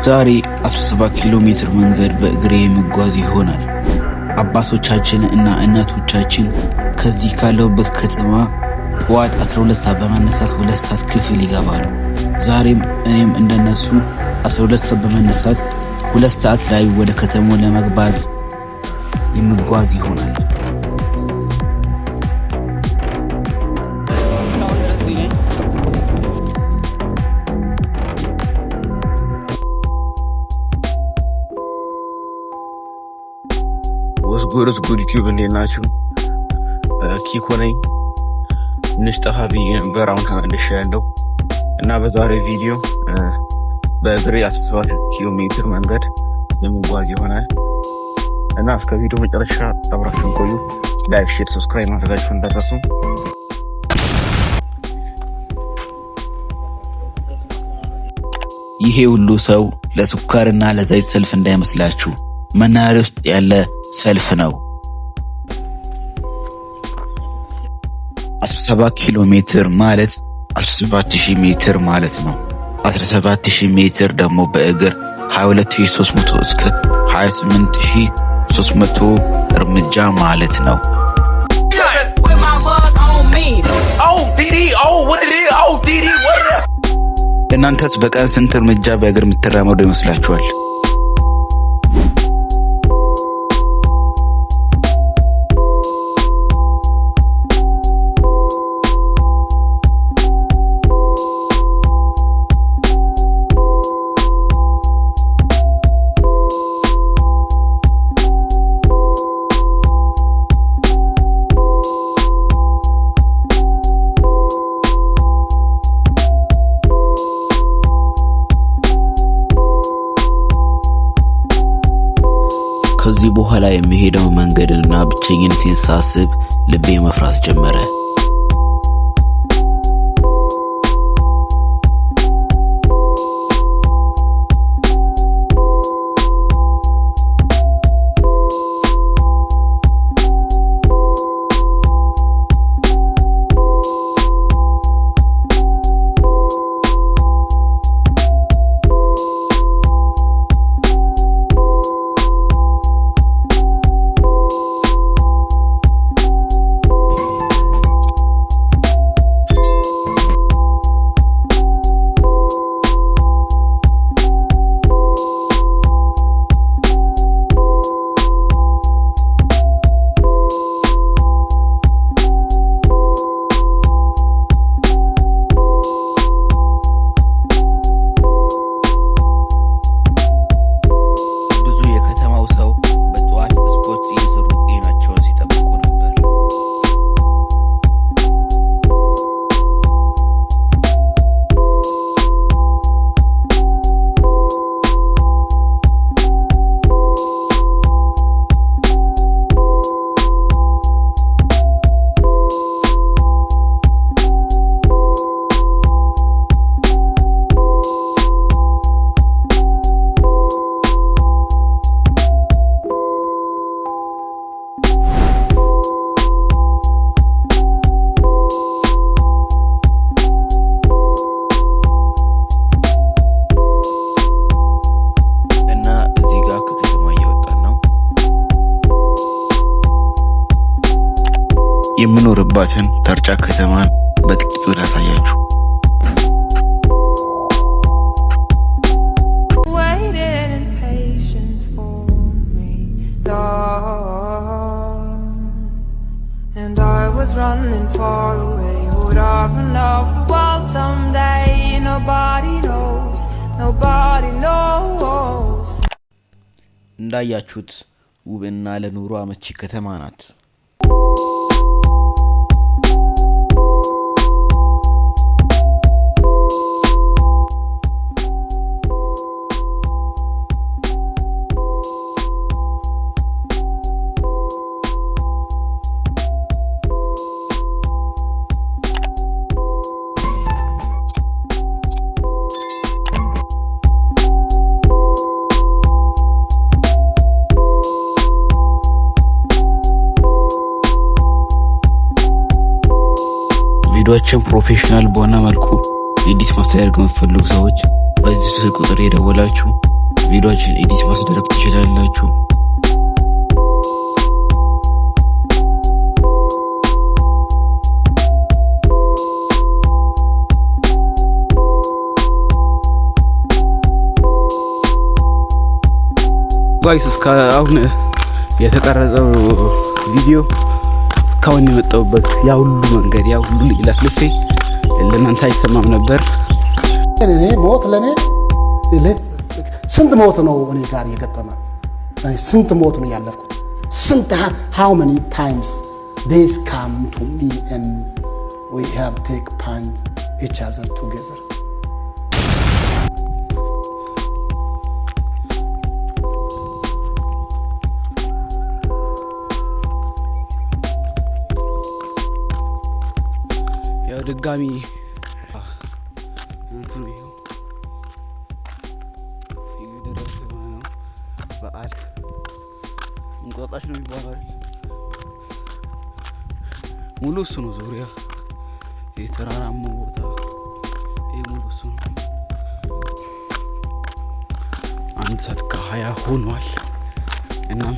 ዛሬ 17 ኪሎ ሜትር መንገድ በእግሬ የምጓዝ ይሆናል። አባቶቻችን እና እናቶቻችን ከዚህ ካለውበት ከተማ ጠዋት 12 ሰዓት በመነሳት 2 ሰዓት ክፍል ይገባሉ። ዛሬም እኔም እንደነሱ 12 ሰዓት በመነሳት 2 ሰዓት ላይ ወደ ከተማው ለመግባት የምጓዝ ይሆናል። ወስጎርስ ጉድ ዩቲዩብ እንዴት ናችሁ? ኪኮ ነኝ። ትንሽ ጠፋ ብዬ ነበር፣ አሁን ተመልሻለሁ እና በዛሬ ቪዲዮ በእግሬ 17 ኪሎ ሜትር መንገድ የምጓዝ ይሆናል እና እስከ ቪዲዮ መጨረሻ አብራችሁን ቆዩ። ላይክ፣ ሼር፣ ሰብስክራይብ ማድረጋችሁን እንዳትረሱ። ይሄ ሁሉ ሰው ለስኳርና ለዘይት ሰልፍ እንዳይመስላችሁ መናኸሪያ ውስጥ ያለ ሰልፍ ነው። 17 ኪሎ ሜትር ማለት 17000 ሜትር ማለት ነው። 17000 ሜትር ደግሞ በእግር 22300 እስከ 28300 እርምጃ ማለት ነው። እናንተስ በቀን ስንት እርምጃ በእግር የምትራመዱ ይመስላችኋል? ከዚህ በኋላ የሚሄደው መንገድና ብቸኝነቴን ሳስብ ልቤ መፍራት ጀመረ። የምኖርባትን ተርጫ ከተማን በጥቂቱ ላሳያችሁ። እንዳያችሁት ውብና ለኑሮ አመቺ ከተማ ናት። ቪዲዮዎችን ፕሮፌሽናል በሆነ መልኩ ኤዲት ማስተዳደር የምትፈልጉ ሰዎች በዚህ ስልክ ቁጥር የደወላችሁ ቪዲዮዎችን ኤዲት ማስደረግ ትችላላችሁ። ጋይስ እስካሁን የተቀረጸው ቪዲዮ እስካሁን የመጣሁበት ያ ሁሉ መንገድ ያ ሁሉ ለፍልፌ ለእናንተ አይሰማም ነበር። እኔ ሞት ለኔ ስንት ሞት ነው እኔ ጋር የገጠመ? እኔ ስንት ሞት ነው ያለፍኩት? ስንት how many times this come to me and we have take punch each other together. ያው ድጋሚ እንትኑ ይኸው ይገደረስ ነው በዓል እንቆጣሽ ነው የሚባለው ሙሉ እሱ ነው። ዙሪያ የተራራማ ቦታ ይሄ ሙሉ እሱ ነው። 1:20 ሆኗል። እናም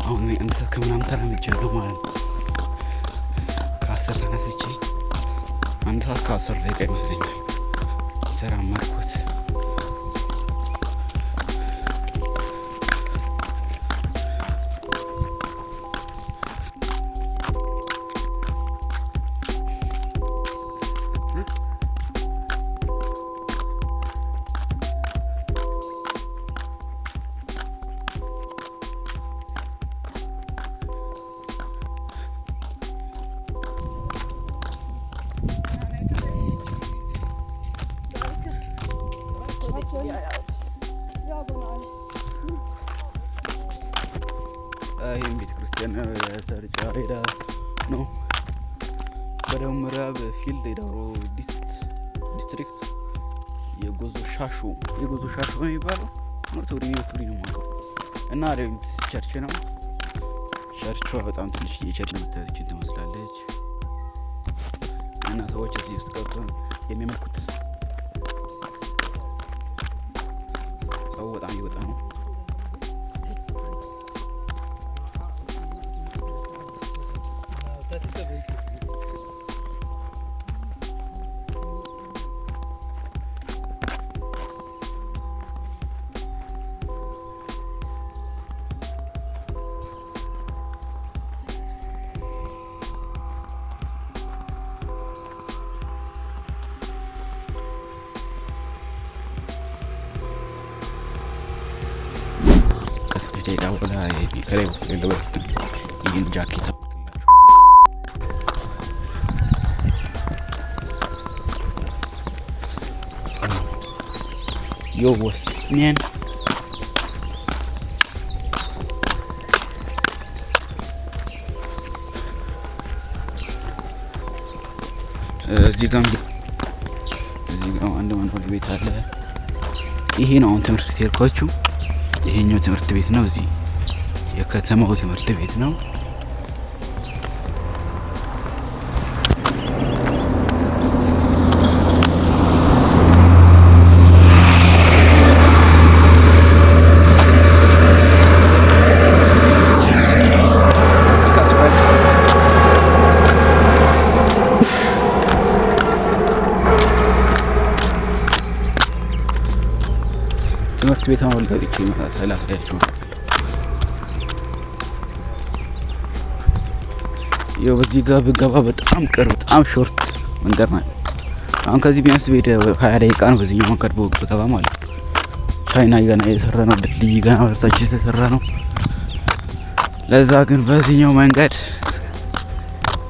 አሁን አንድ ሰዓት ከምናምን ተራምጃለሁ ማለት ነው። ከ10 ተነስቼ 1 ሰዓት ከ10 ደቂቃ ይመስለኛል ተራመድኩት። ይህም ቤተክርስቲያን ተርጫ ሄዳ ነው። በደቡብ ምዕራብ ፊልድ የዳውሮ ዲስትሪክት የጎዞ ሻሾ ነው የሚባለው ቱሪ ነው ማለት እና አሪፍ ቸርች ነው። ቸርቿ በጣም ትንሽ የቸርች ምታችን ትመስላለች እና ሰዎች እዚህ ውስጥ ገብተው የሚመልኩት ሰው በጣም ይወጣ ነው። ሌላ ወላ ከላይ ለበስ ይህን ጃኬት ዮ ቦስ ኒያን እዚህ ጋር አንድ መኖሪያ ቤት አለ። ይሄ ነው አሁን ትምህርት ቤት ያልኳችሁ። ይሄኛው ትምህርት ቤት ነው። እዚህ የከተማው ትምህርት ቤት ነው። ትምህርት ቤት ነው ወልደሪክ ሰላሳያችሁ ይኸው በዚህ ጋር ብገባ በጣም ቅርብ በጣም ሾርት መንገድ ነው። አሁን ከዚህ ቢያንስ ቤት 20 ደቂቃ ነው በዚህኛው መንገድ ብገባ ማለት ነው። ቻይና ገና እየሰራ ነው። ድልድይ ገና ወርሳች የተሰራ ነው። ለዛ ግን በዚህኛው መንገድ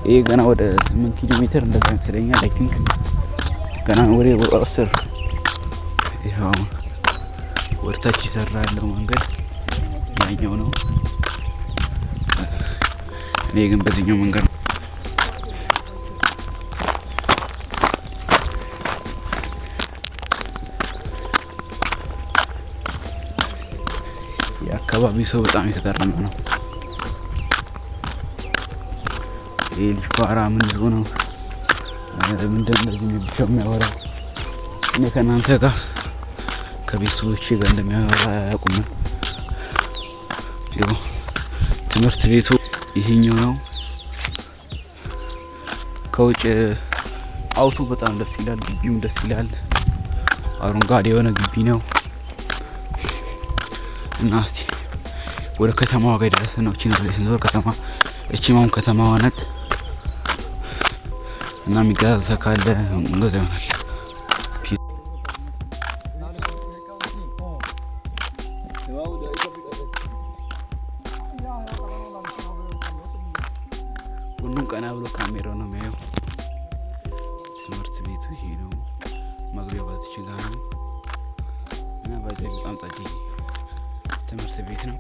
ይሄ ገና ወደ 8 ኪሎ ሜትር እንደዛ ይመስለኛል። አይ ቲንክ ገና ወደ 10 ይሄው ወርታች ይሰራ ያለው መንገድ ያኛው ነው። እኔ ግን በዚህኛው መንገድ የአካባቢው ሰው በጣም የተገረመ ነው። ይሄ ሊፋራ ምን ዝሆ ነው ምንድን እንደዚህ ብቻው የሚያወራው እኔ ከእናንተ ጋር ከቤተሰቦቼ ጋር እንደሚያወራ ያቁም። ይኸው ትምህርት ቤቱ ይሄኛው ነው። ከውጭ አውቱ በጣም ደስ ይላል፣ ግቢውም ደስ ይላል። አረንጓዴ የሆነ ግቢ ነው እና እስቲ ወደ ከተማዋ ጋር ደረሰን ነው። ስንዞር ከተማ እቺማም ከተማዋ ናት እና የሚገዛ ካለ እንገዛ ይሆናል። ሁሉም ቀና ብሎ ካሜራው ነው የሚያየው። ትምህርት ቤቱ ይሄ ነው። መግቢያው በዚች ጋር ነው እና በዚህ በጣም ጸዴ ትምህርት ቤት ነው።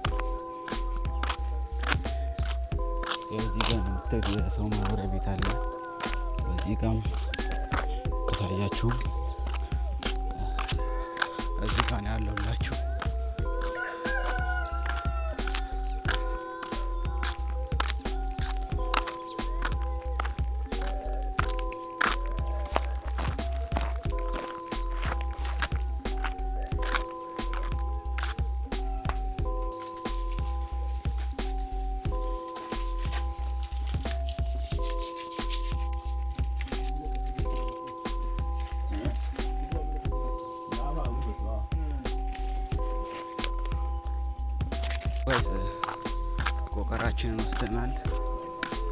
እዚህ ጋር የምታዩት የሰው ማኖሪያ ቤት አለ። በዚህ ጋርም ከታያችሁ እዚህ ጋር ነው ያለውላችሁ። ጋይስ ቆቀራችንን ወስደናል።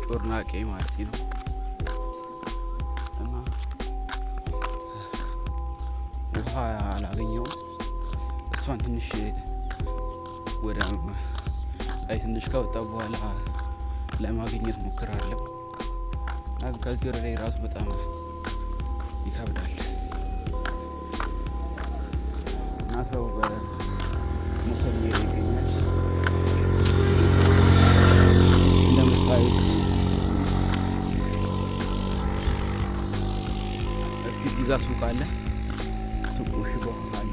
ጮርናቄ ማለት ነው እና ውሃ አላገኘው። እሷን ትንሽ ወደ ላይ ትንሽ ከወጣ በኋላ ለማግኘት ሞክራለሁ። ከዚህ ወደ ላይ ራሱ በጣም ይከብዳል እና ሰው በሞሰብ ይገኛል። እዚህ ጋር ሱቅ አለ። ሱቁ ሽቦ አለ።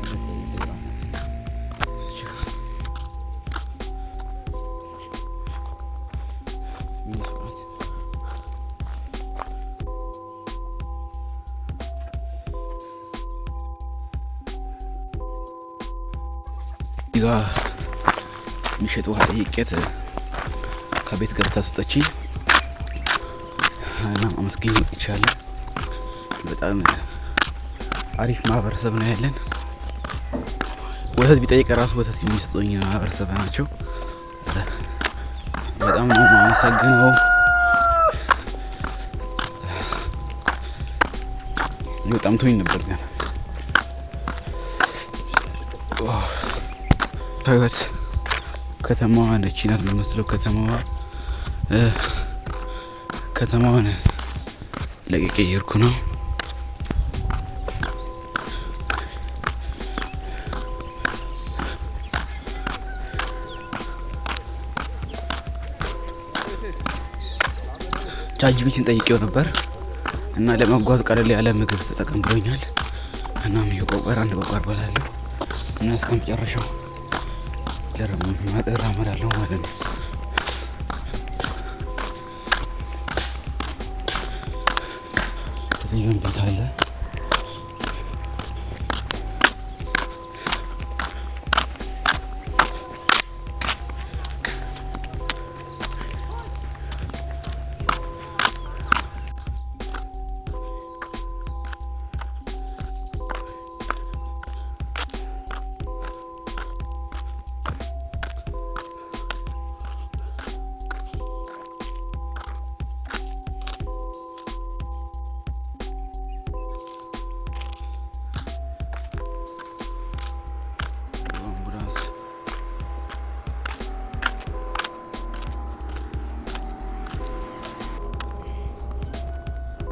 እዚህ ጋር የሚሸጥ ውሃ ጠይቄት ከቤት ገብታ ሰጠችኝ እና አመስገኝ ይቻላል። በጣም አሪፍ ማህበረሰብ ነው ያለን። ወተት ቢጠይቅ ራሱ ወተት የሚሰጡኝ ማህበረሰብ ናቸው። በጣም ነው የማመሰግነው። በጣም ቶኝ ነበር ግን ታዩት። ከተማዋ ነች ናት የምመስለው። ከተማዋን ለቅቄ እየሄድኩ ነው። ቻጂቢቲን ጠይቄው ነበር እና ለመጓዝ ቀለል ያለ ምግብ ተጠቀም ብሎኛል። እናም የቆቀር አንድ ቆቀር በላለሁ እና እስከ መጨረሻው እራመዳለሁ ማለት ነው። ቴሌቪዥን ቤት አለ።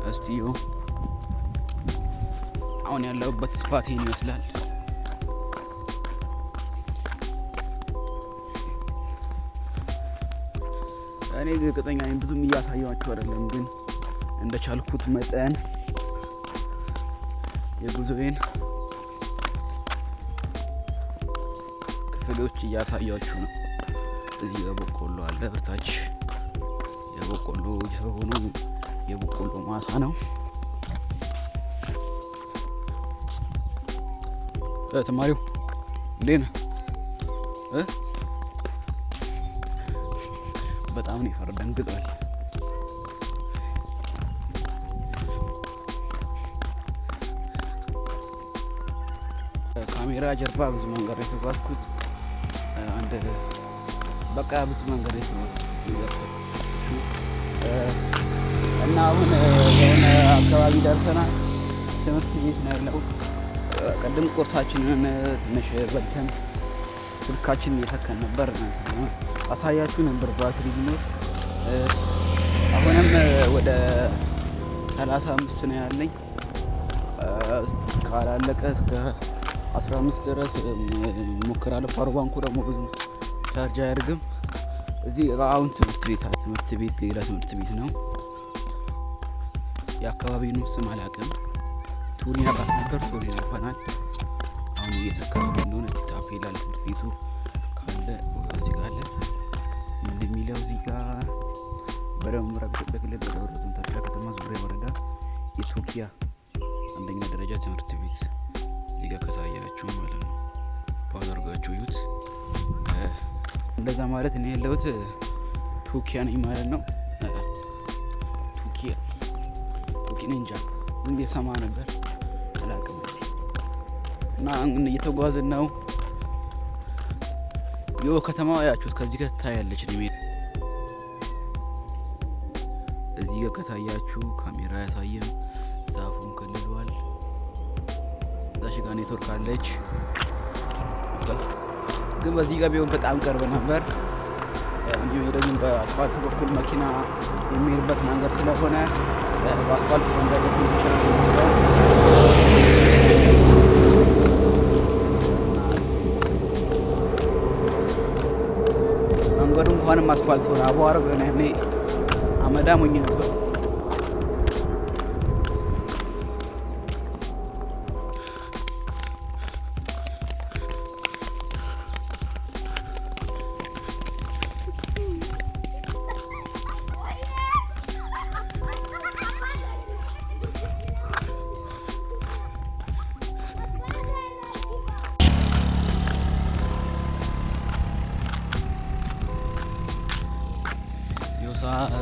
እስቲዮ አሁን ያለሁበት ስፓት ይሄን ይመስላል። እኔ እርግጠኛ ነኝ ብዙም እያሳየኋቸው አይደለም፣ ግን እንደቻልኩት መጠን የጉዞዬን ክፍሎች እያሳየኋችሁ ነው። እዚህ ጋር በቆሎ አለ፣ በታች የበቆሎ ሆኖ የበቆሎ ማሳ ነው። ተማሪው እንዴት ነህ? በጣም ነው የፈራ ደንግጧል። ካሜራ ጀርባ ብዙ መንገድ የተጓዝኩት አንድ በቃ ብዙ መንገድ እና አሁን የሆነ አካባቢ ደርሰናል። ትምህርት ቤት ነው ያለው። ቀደም ቁርሳችንን ትንሽ በልተን ስልካችንን እየሰከን ነበር። አሳያችሁ ነበር ባትሪ ቢኖር። አሁንም ወደ 35 ነው ያለኝ። እስቲ ካላለቀ እስከ 15 ድረስ ሞክራለሁ። ፓወር ባንኩ ደግሞ ብዙ ቻርጅ አያደርግም። እዚህ አሁን ትምህርት ቤት ሌላ ትምህርት ቤት ነው። የአካባቢውን ስም አላውቅም። ቱሪን ያውቃት ነበር። ቱሪን ያልፈናል። አሁን እየተካሄደ እንደሆነ እስቲ ታፔላ ትምህርት ቤቱ ካለ እዚህ ጋር አለ እንደሚለው እዚህ ጋር በደምራ በክልል በደብረ ታሪክ ከተማ ዙሪያ ወረዳ የቱኪያ አንደኛ ደረጃ ትምህርት ቤት እዚህ ጋር ከታያችሁ ማለት ነው። ፓውዝ አድርጋችሁ እዩት። እንደዛ ማለት እኔ ያለሁት ቱኪያ ነኝ ማለት ነው። ቱኪያ ነኝ እንጃ ዝም ብዬ ሰማ ነበር አላውቅም። እና እየተጓዝን ነው። ከተማዋ ያችሁት ከዚህ ጋር ትታያለች። እዚህ ጋር ከታያችሁ ካሜራ ያሳየን። ዛፉን ከልሏል። እዛሽ ጋር ኔትወርክ አለች። ግን በዚህ ጋር ቢሆን በጣም ቀርብ ነበር። እንዲሁም ደግሞ በአስፋልት በኩል መኪና የሚሄድበት መንገድ ስለሆነ በአስፋልት መንገድ መንገዱ እንኳንም አስፋልት ሆነ አቧራ ሆነ። እኔ አመዳም ሆኜ ነበር።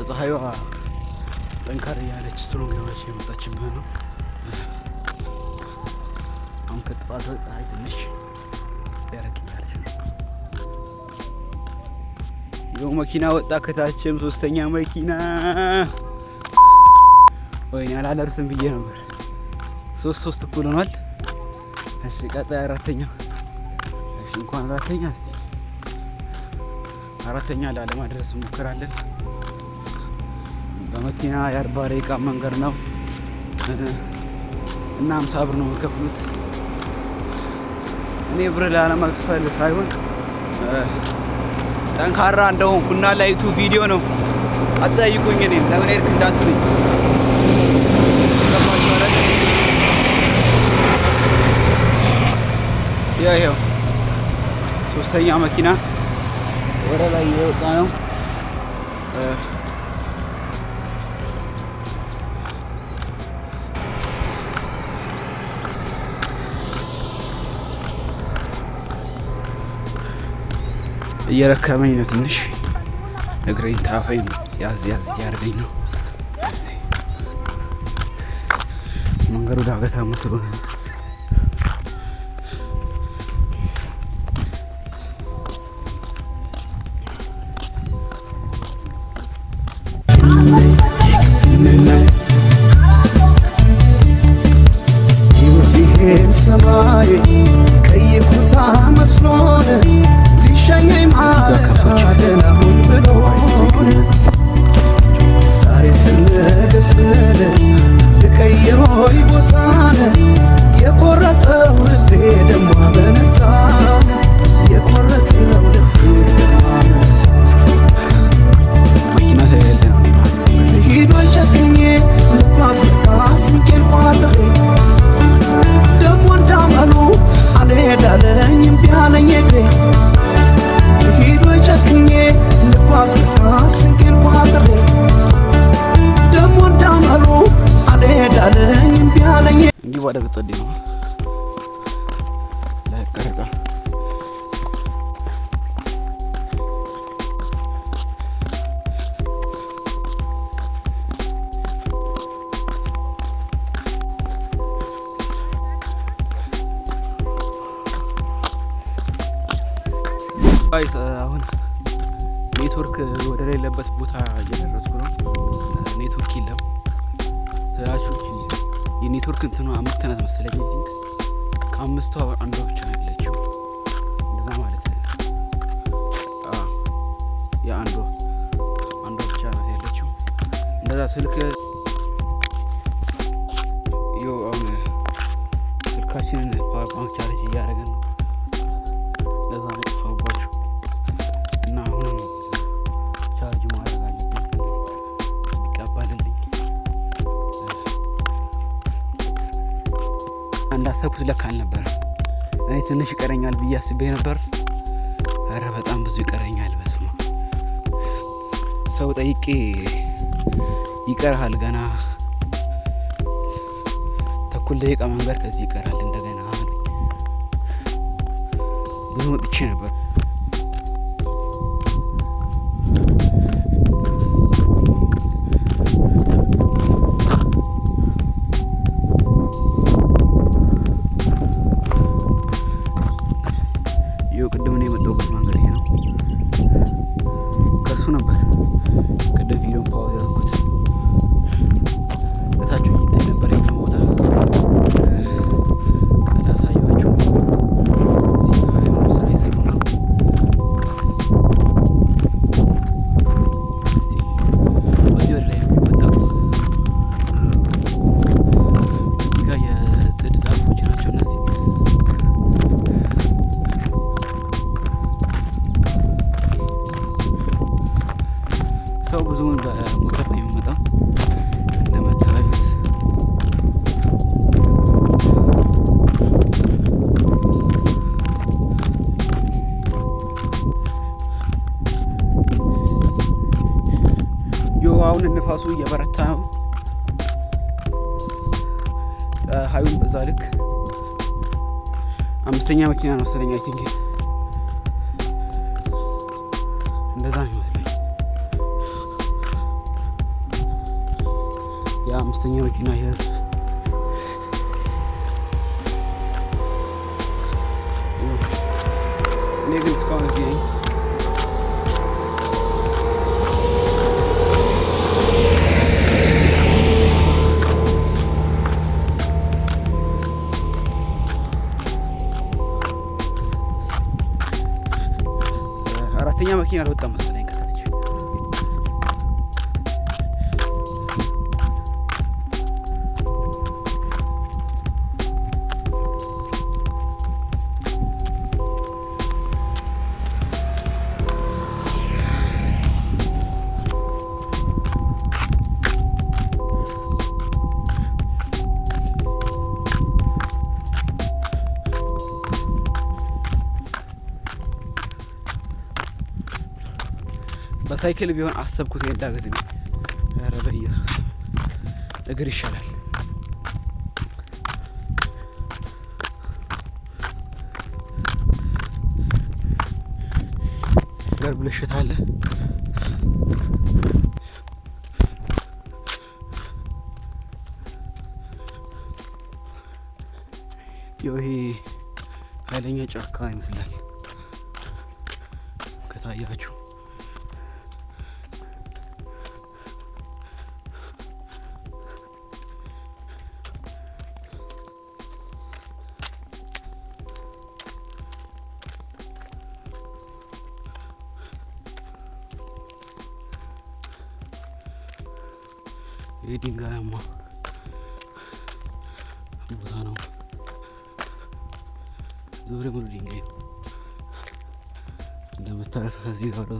ፀሐይዋ ጠንካራ ያለች ስትሮንግ የሆነች የመጣችበት ነው። አሁን ከጠዋት ፀሐይ ትንሽ ደረቅ ያለች ነው። ይኸው መኪና ወጣ ከታችም ሶስተኛ መኪና። ወይኔ አላደርስም ብዬ ነበር። ሶስት እኩል ሆኗል። እሺ ቀጣይ አራተኛ። እሺ እንኳን አራተኛ። እስቲ አራተኛ ላለማድረስ እንሞክራለን። በመኪና የ40 ደቂቃ መንገድ ነው እና 50 ብር ነው የምከፍሉት። እኔ ብር ላለመክፈል ሳይሆን ጠንካራ እንደሆንኩና ላይቱ ቪዲዮ ነው። አትጠይቁኝ እኔን ለምን ሄድክ እንዳትሉኝ። ይኸው ሶስተኛ መኪና ወደ ላይ እየወጣ ነው። እየረከመኝ ነው ትንሽ እግሬን ታፈኝ ነው ያዝ እያደረገኝ ነው። መንገዱ ዳገታማ ስለሆነ ሰማይ ቀይ ኩታ መስሎን ሊሸኘኝ ማደናሁን ብሎን ዛሬ ስንደስል ልቀይሮይ ቦታን የቆረጠው ልቤ ደሞ አመነታን የቆረጠው ልቤ ደሞ አመነታን መኪና ስለሌለ ነው ሂዷል ጨክኜ ልባስ ስንቄን ቋጥሬ ደሞ እንዳመሉ አልሄዳለኝ እምቢ አለኝ እግሬ ሂዷል ጨክኜ ልባስ ስንቄን ቋጥሬ ደሞ እንዳመሉ አልሄዳለኝ እምቢ አለኝ። እንዲህ ባለ በጸዴ ነው የሚቀርጸው። አሁን ኔትወርክ ወደ ሌለበት ቦታ እየደረስኩ ነው። ኔትወርክ የለም ስራችሁ የኔትወርክ እንትኑ 5 ናት መሰለኝ። ከ5ቱ አንዷ ብቻ ነው ያለችው። እንደዛ ማለት ነው። የአንዷ ብቻ ናት ያለችው። እንደዛ ስልክ አሁን ስልካችንን ፓወር ባንክ ቻርጅ እያደረግን ነው። ለዛ ነው ጠፋባችሁ እና አሁንም ቻርጅ ማድረግ አለብኝ ይቀባልልኝ። እንዳሰብኩት ለካ አልነበረም። እኔ ትንሽ ይቀረኛል ብዬ አስቤ ነበር። ኧረ በጣም ብዙ ይቀረኛል። በስማ ሰው ጠይቄ ይቀርሃል ገና ተኩል ደቂቃ መንገድ ከዚህ ይቀራል እንደገና ብዙ ወጥቼ ነበር። ቅድም ነው የመጣሁበት መንገድ ይሄ ነው። ከሱ ነበር ቅድም ቪዲዮን ፓውዝ ያደረኩት። እታችሁ ይታይ ነበር የኛ ቦታ አላሳያችሁ። እዚህ ጋር የሆነ ስራ ይሰሩ ነው። እስቲ በዚህ ወደ ላይ የሚወጣው እዚህ ጋር የጽድ ዛፎች ናቸው እነዚህ። ሰው ብዙውን በሞተር ነው የሚመጣው እንደምታዩት። አሁን ንፋሱ እየበረታ ነው። ፀሐዩን በዛ ልክ 5ኛ መኪና ነው መሰለኝ። አይ ቲንክ እንደዛ ነው ይመስለኝ። የ5ኛ መኪና የህዝብ እኔ ግን እስካሁን እዚህ ነኝ። አራተኛ መኪና አልወጣም መሰለኝ ከታች። በሳይክል ቢሆን አሰብኩት እንዳገት ነው። ኧረ በኢየሱስ እግር ይሻላል። እግር ብልሽት አለ። ይሄ ኃይለኛ ጫካ ይመስላል ከታያችሁ። ይህ ድንጋያማ ቦታ ነው። ዙሪያ ሙሉ ድንጋይ ነው እንደምታዩት። ከዚህ ጋር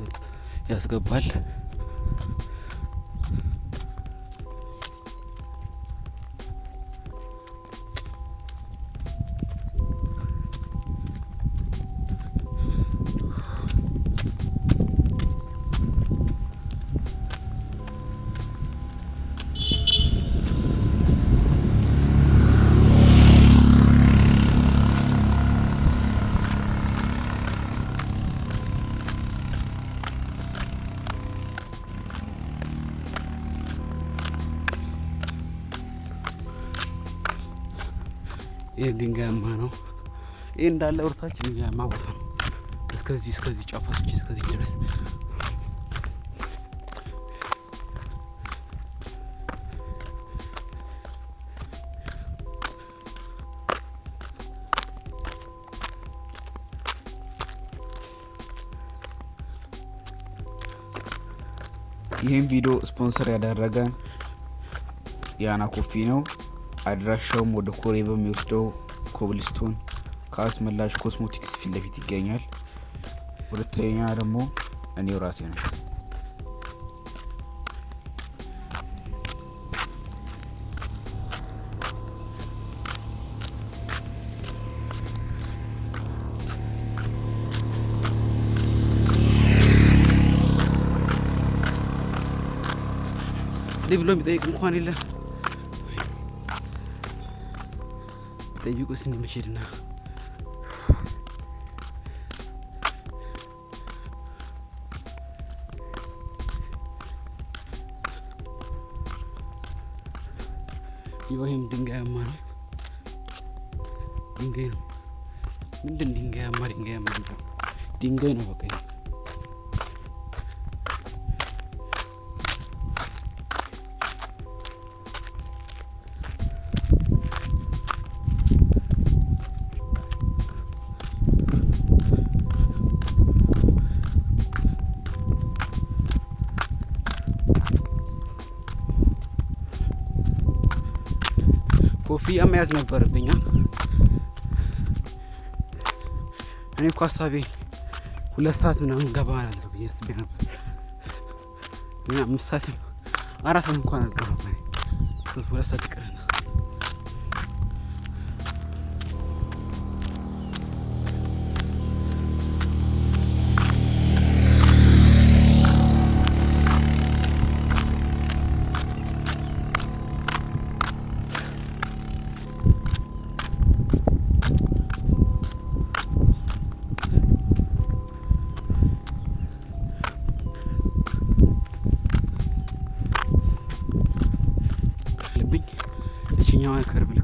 ያስገባል። ይሄ ድንጋያማ ነው። ይሄ እንዳለ ወርታች ድንጋያማ ቦታ ነው። እስከዚህ ጫፋቶች እስከዚህ ድረስ ይህን ቪዲዮ ስፖንሰር ያደረገን ያና ኮፊ ነው። አድራሻውም ወደ ኮሬ በሚወስደው ኮብልስቶን ከአስመላሽ ኮስሞቲክስ ፊት ለፊት ይገኛል። ሁለተኛ ደግሞ እኔው ራሴ ነው። ብሎ የሚጠይቅ እንኳን የለ። ጠይቁስ እንዲመሸድና ይሄም ድንጋያማ ነው። ድንጋይ ነው። ምንድን ድንጋያማ ድንጋይ ነው። በቃ ኮፍያ መያዝ ነበርብኝ። እኔ እኮ ሀሳቤ 2 ሰዓት ምናምን ገባላለሁ ብዬ አስቤ ነበር። እና 5 ሰዓት 4 ሰዓት እንኳን አልገባም። 2 ሰዓት ይቀረናል። እኛው ከርብና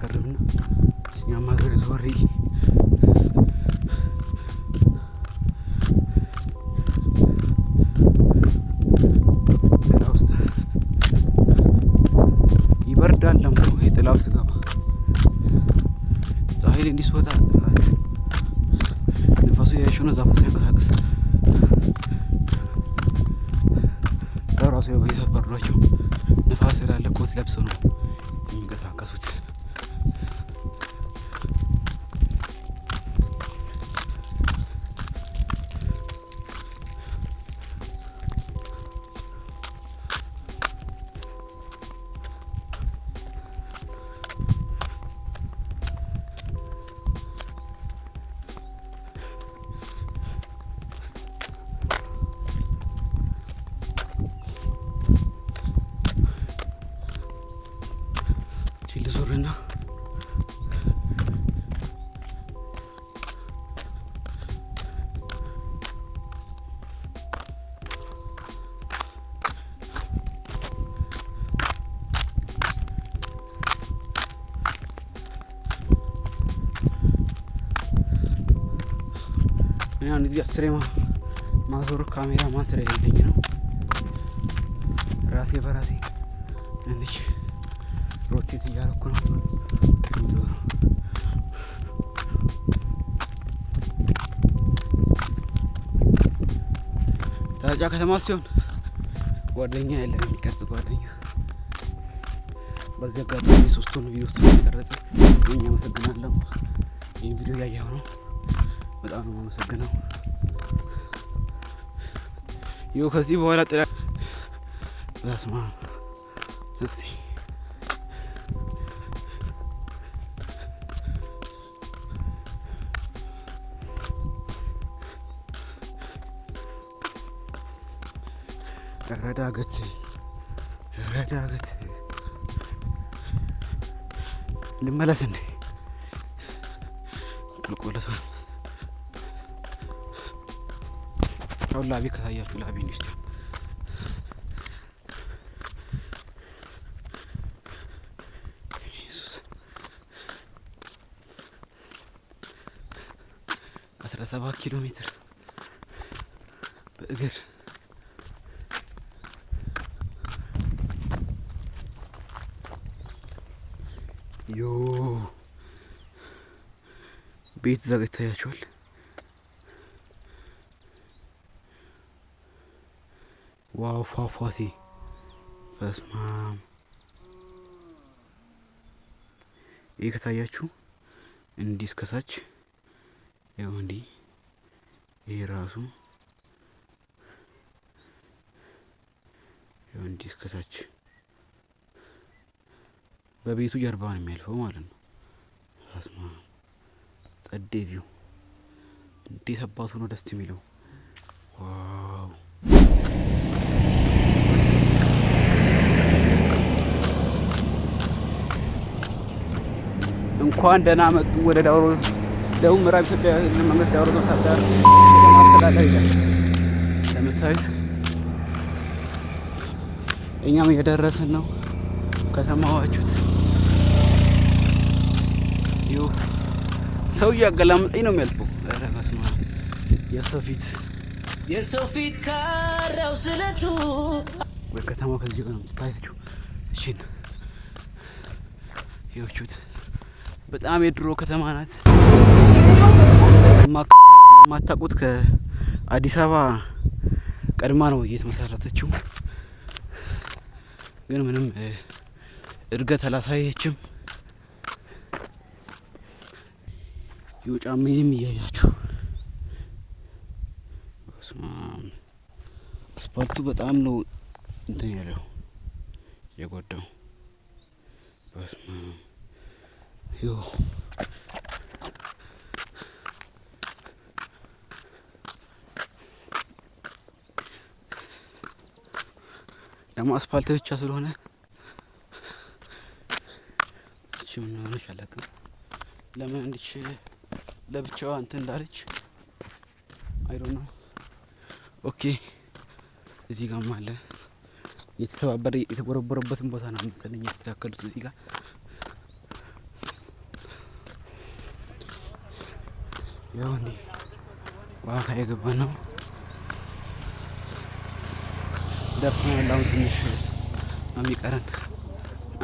እኛው ማዞር ዞሪ ጥላ ውስጥ ይበርዳል። ደግሞ የጥላ ውስጥ ገባ ፀሐይ ላይ እንዲስወጣ ሰዓት ነፋሱ ያይሽው ነው። ዛፉ ሲያንቀሳቅስ ራሱ ይሰበሯቸው ነፋስ ስላለ ኮት ለብሰው ነው የሚንቀሳቀሱት። ልዞርና እኔ አሁን እዚህ አስሬ ማዞር ካሜራ ማስረ የለኝ ነው። ራሴ በራሴ እንዴ ሮቴት እያደረኩ ነው። ታጫ ከተማ ሲሆን ጓደኛ የለም የሚቀርጽ ጓደኛ። በዚህ አጋጣሚ 3 ቪዲዮ ስለቀረጸ እኛ አመሰግናለሁ። ይህን ቪዲዮ ያያው ነው በጣም ነው የማመሰግነው። ይኸው ከዚህ በኋላ ጥላ ዛስማ እስቲ ረዳገት ልመለስ እንዴ ቁልቁለቱ አሁን ላቢ ከታያችሁ ላቢ እንዴት ኢየሱስ 17 ኪሎ ሜትር በእግር ዮ ቤት እዛ ጋ ይታያችኋል። ዋው ፏፏቴ በስመ አብ። ይህ ከታያችሁ እንዲህ እስከታች ያው እንዲህ ይሄ ራሱ ያው እንዲህ እስከታች በቤቱ ጀርባ ነው የሚያልፈው ማለት ነው። በስመ አብ ጸዴ ቪው እንዴት አባቱ ነው ደስ የሚለው። ዋው እንኳን ደህና መጡ ወደ ዳውሮ ደቡብ ምዕራብ ኢትዮጵያ ክልል መንግስት ዳውሮ ዞን ታዳር ማስተዳደር ይላል። ለምታዩት እኛም እየደረስን ነው። ከተማዋችሁት ይኸው ሰው እያገላመጠኝ ነው የሚያልፈው። ኧረ በስመ አብ የሰው ፊት ካራው ስለቱ በከተማው ከዚህ ጋር ነው የምትታያችሁ። እሺን ይኸውቹት በጣም የድሮ ከተማ ናት። የማታውቁት ከአዲስ አበባ ቀድማ ነው እየተመሰረተችው፣ ግን ምንም እድገት አላሳየችም። ጫማዬንም እያያችሁ አስፓልቱ በጣም ነው እንትን ያለው የጎዳው። ዮ ደግሞ አስፓልት ብቻ ስለሆነ እቺ ምን ሆነች አላውቅም። ለምን እንድች ለብቻዋ እንትን እንዳለች አይ ዶንት ኖ። ኦኬ እዚህ ጋርም አለ የተሰባበረ የተቦረቦረበትን ቦታ ነው መሰለኝ ያስተካከሉት። እዚህ ጋር ያው እንዴ ዋጋ የገባን ነው ደርሰናል። አሁን ትንሽ ነው የሚቀረን።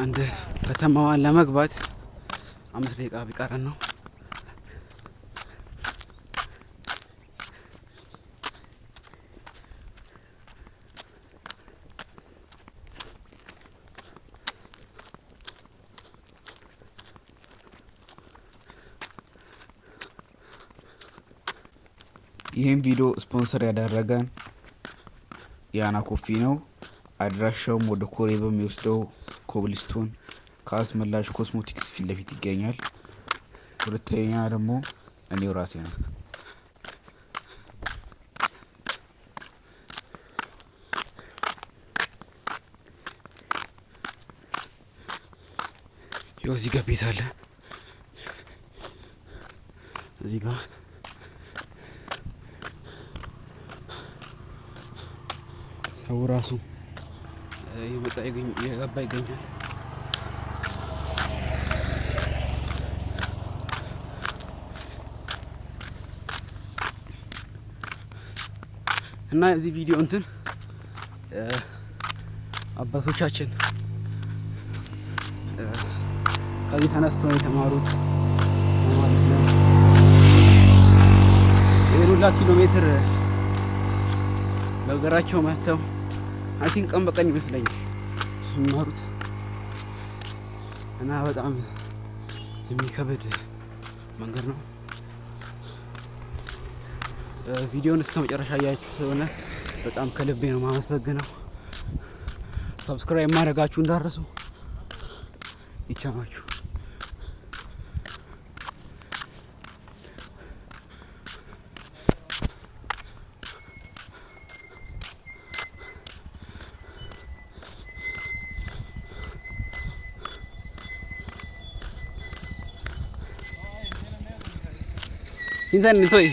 አንድ ከተማዋን ለመግባት 5 ደቂቃ ቢቀረን ነው። ይህን ቪዲዮ ስፖንሰር ያደረገን ያና ኮፊ ነው። አድራሻውም ወደ ኮሬ በሚወስደው ኮብልስቶን ከአስመላሽ ኮስሞቲክስ ፊት ለፊት ይገኛል። ሁለተኛ ደግሞ እኔው ራሴ ነው። ይኸው እዚህ ጋር ቤት አለ። እዚህ ጋር ሰው ራሱ የመጣ የገባ ይገኛል። እና እዚህ ቪዲዮ እንትን አባቶቻችን ከዚህ ተነስተው የተማሩት ማለት ነው። የሩላ ኪሎ ሜትር በእግራቸው መጥተው አይ ቲንክ ቀን በቀን ይመስለኛል የሚማሩት እና በጣም የሚከብድ መንገድ ነው። ቪዲዮውን እስከ መጨረሻ ያያችሁ ስለሆነ በጣም ከልቤ ነው ማመሰግነው። ሰብስክራይብ ማድረጋችሁ እንዳትረሱ። ይቻላችሁ። ኢንተርኔት ወይ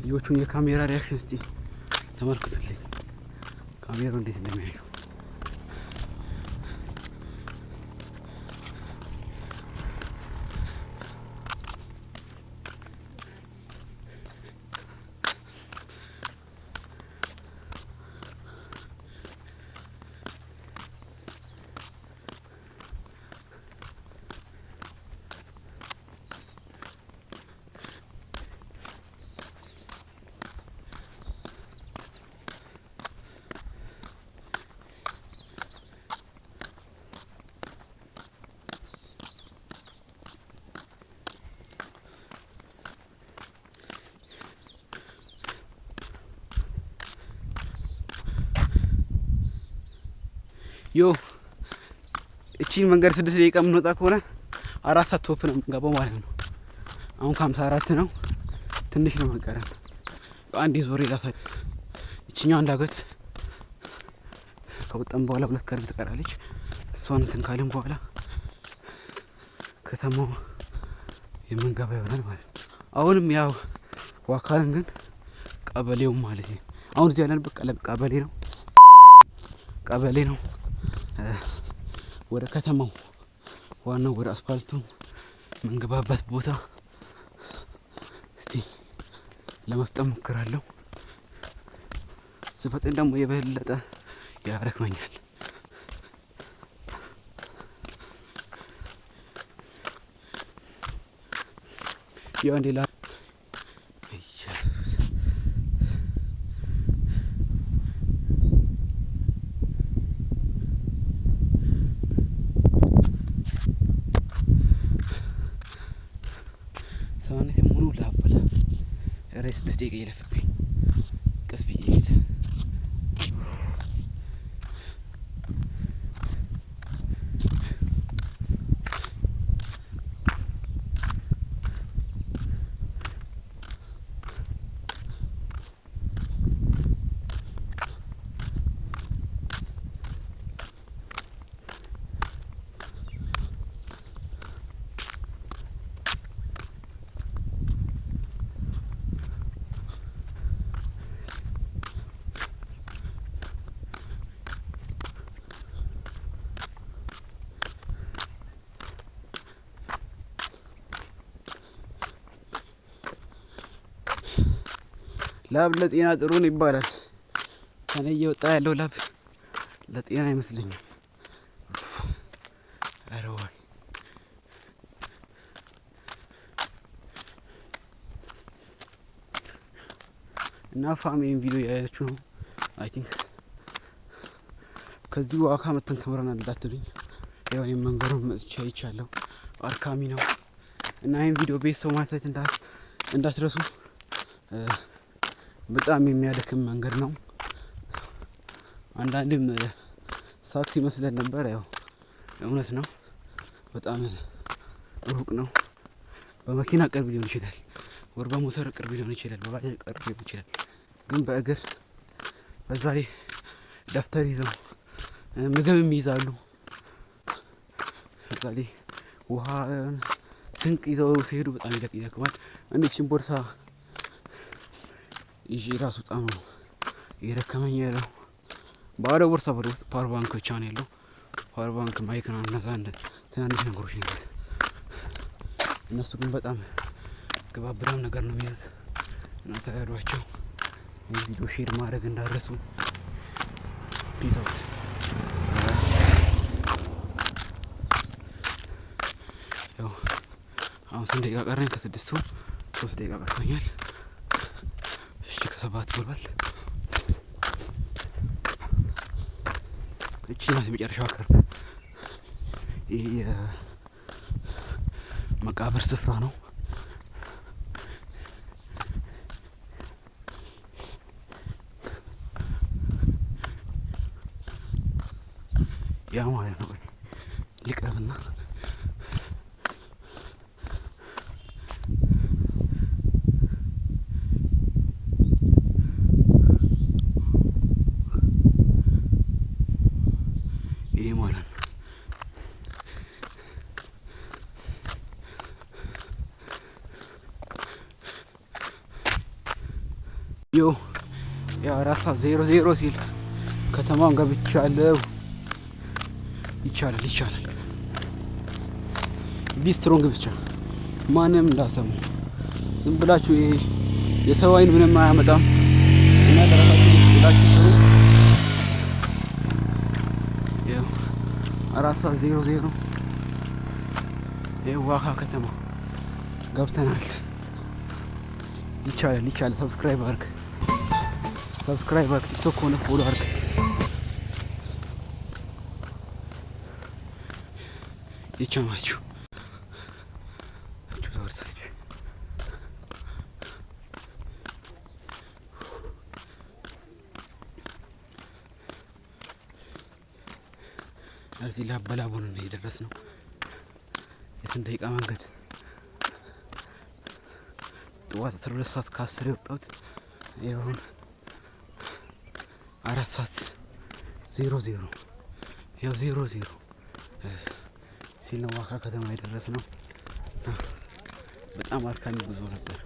ልጆቹን የካሜራ ሪያክሽን እስቲ ተመልከቱልኝ። ካሜራው እንዴት እንደሚያዩ ዮ እቺን መንገድ 6 ደቂቃ የምንወጣ ከሆነ 4 ሰዓት ቶፕ ነው የምንገባው ማለት ነው። አሁን ከ54 ነው፣ ትንሽ ነው መቀረን። አንዴ ዞር ይላታል። እቺኛው እንዳገት ከወጣን በኋላ 2 ከርብ ትቀራለች። እሷን እንትን ካልን በኋላ ከተማው የምንገባ ይሆናል ማለት ነው። አሁንም ያው ዋካልን ግን ቀበሌው ማለት ነው። አሁን እዚህ ያለንበት ቀበሌ ነው። ቀበሌ ነው። ወደ ከተማው ዋናው ወደ አስፋልቱ መንገባበት ቦታ እስቲ ለመፍጠን ሞክራለሁ። ስፈጥን ደግሞ የበለጠ ያረክመኛል። ያው እንዴላ ሰውነቴ ሙሉ ላበላ ሬስ 6 ደቂቃ እየለፈብኝ ቀስ ብዬ ሄድ ላብ ለጤና ጥሩን ይባላል። ከኔ እየወጣ ያለው ላብ ለጤና አይመስለኝም። አረ ወይ እና ፋሚሊን ቪዲዮ ያያችሁ ነው። አይ ቲንክ ከዚህ ዋካ መተን ተምረናል እንዳትሉኝ። ያው እኔ መንገሩን መጥቼ አይቻለሁ። አድካሚ ነው እና ይሄን ቪዲዮ ቤተሰብ ማሳየት እንዳትረሱ። በጣም የሚያደክም መንገድ ነው። አንዳንድም ሳክስ ይመስለን ነበር። ያው እውነት ነው። በጣም ሩቅ ነው። በመኪና ቅርብ ሊሆን ይችላል፣ ወር በሞተር ቅርብ ሊሆን ይችላል፣ በባጃጅ ቅርብ ሊሆን ይችላል። ግን በእግር በዛ ላይ ደፍተር ይዘው ምግብም ይይዛሉ። በዛ ላይ ውሃ ስንቅ ይዘው ሲሄዱ በጣም ይደክማል። እንቺን ቦርሳ ይዤ ራሱ በጣም ነው እየደከመኝ ያለው። ባዶ ቦርሳ ውስጥ ፓወር ባንክ ብቻ ነው ያለው። ፓወር ባንክ፣ ማይክ ነው እና ትናንሽ ነገሮች ነው። እነሱ ግን በጣም ግባብራም ነገር ነው የሚይዙት እና ተጋዷቸው። ቪዲዮ ሼር ማድረግ እንዳረሱ። ፒስ አውት። ያው አሁን 3 ደቂቃ ቀረኝ። ከ6 3 ደቂቃ ቀርቶኛል። ከ7 ብሏል። እቺ ናት የመጨረሻዋ ቅርብ። ይሄ የመቃብር ስፍራ ነው። ያ ማለት ነው። ሊቅረብና ይሄ ማለት ነው። ያው 4:00 ሲል ከተማውን ገብቻለሁ። ይቻላል ቢስትሮንግ ብቻ ማንም እንዳሰሙ ዝም ብላችሁ የሰው አይን ምንም አያመጣም እና ለራሳችሁ ብላችሁ ስሩ። ያው 4:00 የዋካ ከተማ ገብተናል። ይቻላል። ሰብስክራይብ አድርግ። ቲክቶክ ሆነ ፎሎ አድርግ። ይቻላችሁ እዚህ ላበላቡን ነው የደረስነው። የስንት ደቂቃ መንገድ ጠዋት 12:10 የወጣሁት ይሁን 4:00 ያው 00 ሲነዋካ ከተማ የደረስነው። በጣም አድካሚ ጉዞ ነበር።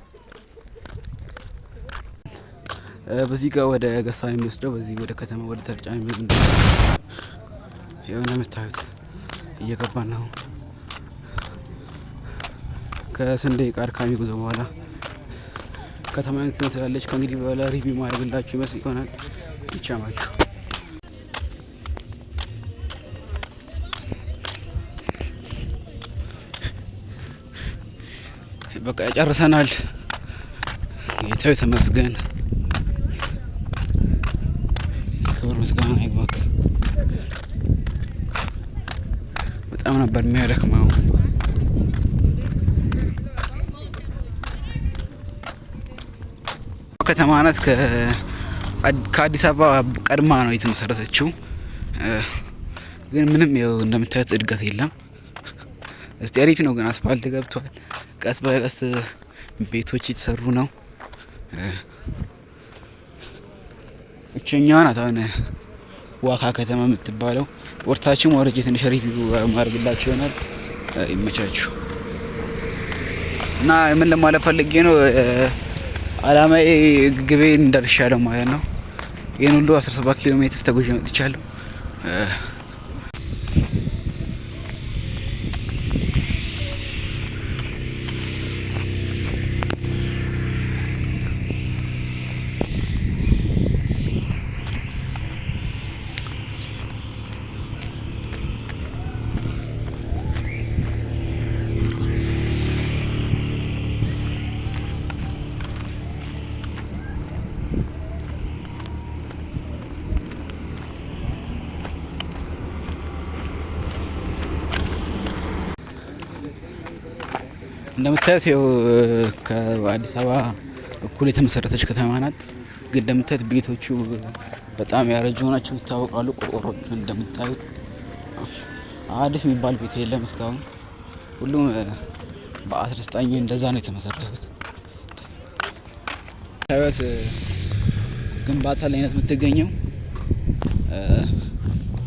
በዚህ ጋር ወደ ገሳ የሚወስደው በዚህ ወደ ከተማ ወደ ተርጫን የሚወስደው የሆነ የምታዩት እየገባን ነው። ከስንት ደቂቃ አድካሚ ጉዞ በኋላ ከተማን ትመስላለች። ከእንግዲህ በኋላ ሪቪው ማድረግላችሁ ይመስል ይሆናል። ይቻማችሁ በቃ ጨርሰናል። ጌታው የተመስገን፣ ክብር ምስጋና ይግባክ። በጣም ነበር የሚያደክመው። ከተማ ናት። ከአዲስ አበባ ቀድማ ነው የተመሰረተችው። ግን ምንም ያው እንደምታዩት እድገት የለም። እስቲ አሪፍ ነው ግን አስፋልት ገብቷል። ቀስ በቀስ ቤቶች የተሰሩ ነው። እኛዋ ናት አሁን ዋካ ከተማ የምትባለው። ወርታችን ወረጅ ትንሽ ሪቪው ማድረግላችሁ ይሆናል። ይመቻችሁ እና ምን ለማለት ፈልጌ ነው አላማዬ ግቤ እንደርሻለሁ ማለት ነው። ይሄን ሁሉ 17 ኪሎ ሜትር ተጉዤ መጥቻለሁ። እንደምታዩት ያው ከአዲስ አበባ እኩል የተመሰረተች ከተማ ናት። ግን እንደምታዩት ቤቶቹ በጣም ያረጁ ናቸው ይታወቃሉ። ቆርቆሮቹ እንደምታዩት አዲስ የሚባል ቤት የለም እስካሁን። ሁሉም በ19 እንደዛ ነው የተመሰረቱት። ታዩት ግንባታ ላይ ናት የምትገኘው፣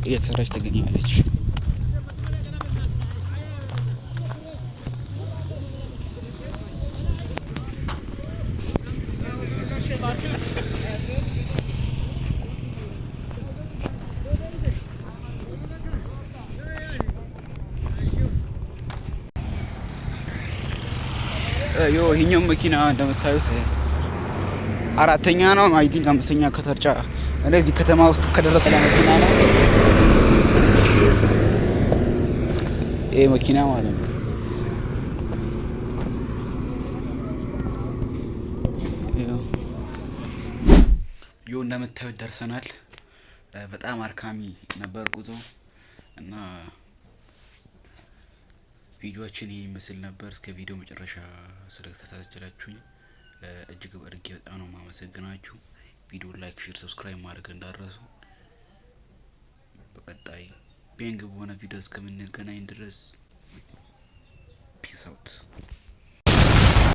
እየተሰራች ትገኛለች። ይሄኛው መኪና እንደምታዩት አራተኛ ነው አይ ቲንክ አምስተኛ ከተርጫ እንደዚህ ከተማ ውስጥ ከደረሰ መኪና ነው ይሄ መኪና ማለት ነው። ይኸው እንደምታዩት ደርሰናል። በጣም አድካሚ ነበር ጉዞ እና ቪዲዮአችን ይሄን ይመስል ነበር። እስከ ቪዲዮ መጨረሻ ስለተከታተላችሁኝ እጅግ አድርጌ በጣም ነው የማመሰግናችሁ። ቪዲዮ ላይክ፣ ሼር፣ ሰብስክራይብ ማድረግ እንዳትረሱ። በቀጣይ ቤንግ በሆነ ቪዲዮ እስከምንገናኝ ድረስ ፒስ አውት።